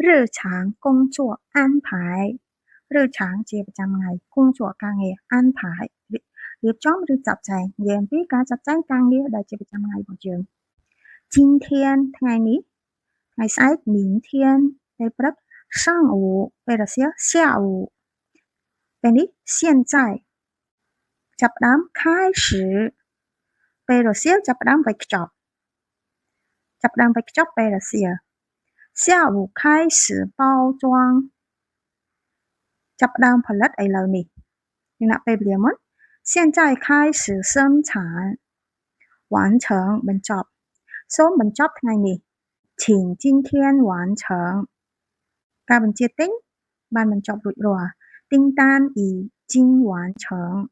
日常工作安排日常ជាប្រចាំថ្ងៃ工作ការងារ安排រៀបចំឬចាត់ចែងនិយាយអំពីការចាត់ចែងការងារដែលជាប្រចាំថ្ងៃរបស់យើង今天ថ្ងៃនេះថ្ងៃស្អែក明天ពេលព្រឹក上午ពេលរសៀល下午ពេលនេះ现在ចាប់ផ្ដើម开始ពេលរសៀលចាប់ផ្ដើមវេចខ្ចប់ចាប់ផ្ដើមវេចខ្ចប់ពេលរសៀល下午开始包装ចាប់ផ្ដើមផលិតឥឡូវនេះយើងដាក់ពេលវេលាមុន现在开始生产完成បញ្ចប់សូមបញ្ចប់ថ្ងៃនេះ请今天完成ការបញ្ជាទិញបានបញ្ចប់រួចរាល់订单已经完成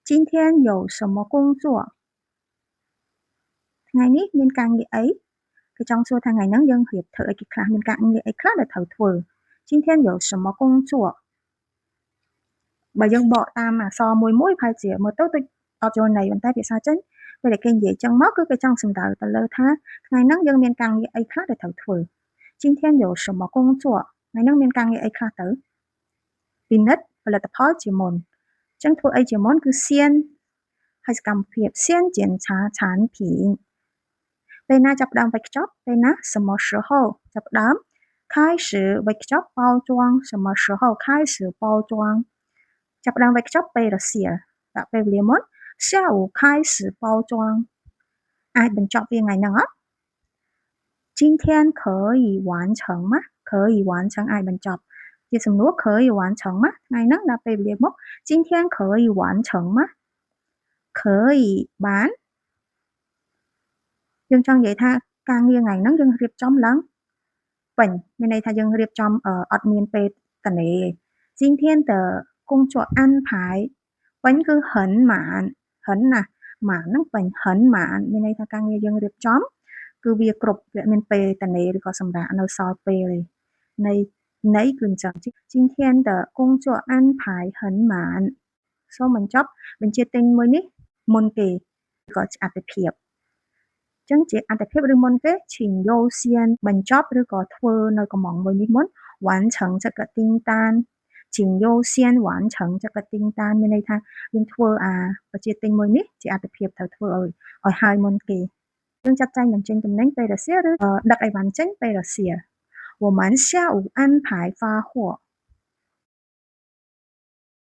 今天有什么工作ថ្ងៃនេះមានការងារអីគេចង់សួរថាថ្ងៃហ្នឹងយើងរៀបធ្វើអីគេខ្លះមានការងារអីខ្លះដែលត្រូវធ្វើ今天有什么工作បើយើងបកតាមអក្សរមួយប្រហែលជាមើលទៅដូចអត់ចូលន័យប៉ុន្តែភាសាចិនពេលដែលគេនិយាយចឹងមកគឺគេចង់សំដៅទៅលើថាថ្ងៃហ្នឹងយើងមានការងារអីខ្លះដែលត្រូវធ្វើ今天有什么工作ថ្ងៃហ្នឹងមានការងារអីខ្លះទៅពិនិត្យផលិតផលជាមុនអញ្ចឹងធ្វើអីជាមុនគឺ先ហើយសកម្មភាព先检查产品ពេលណាចាប់ផ្ដើមវេចខ្ចប់ពេលណា什么时候ចាប់ផ្ដើម开始វេចខ្ចប់包装什么时候开始包装ចាប់ផ្ដើមវេចខ្ចប់ពេលរសៀលដាក់ពេលវេលាមុន下午开始包装អាចបញ្ចប់វាថ្ងៃហ្នឹងអត់今天可以完成吗可以完成អាចបញ្ចប់ជាសំណួរ可以完成吗ថ្ងៃហ្នឹងដាក់ពេលវេលាមក今天可以完成吗可以បានយើងចង់និយាយថាការងារថ្ងៃហ្នឹងយើងរៀបចំឡើងពេញមានន័យថាយើងរៀបចំអត់មានពេលតនេ今天的工作安排ពេញគឺ很满很ណា满ហ្នឹងពេញ很满មានន័យថាការងារយើងរៀបចំគឺវាគ្រប់វាមានពេលតនេឬក៏សម្រាប់នៅសល់ពេលឯនៃគឺអញ្ចឹង今天的工作安排很满សូមបញ្ចប់បញ្ជាទិញមួយនេះមុនគេក៏ជាអត្ថិភាពចឹងជាអត្ថិភាពឬមុនគេ请优先បញ្ចប់ឬក៏ធ្វើនៅកំងមួយនេះមុន完成这个订单请优先完成这个订单មានន័យថាយើងធ្វើបញ្ជាទិញមួយនេះជាអត្ថិភាពត្រូវធ្វើឲ្យហើយមុនគេយើងចាត់ចែងបញ្ចេញទំនិញពេលរសៀលឬដឹកអីវ៉ាន់ចេញពេលរសៀល我们下午安排发货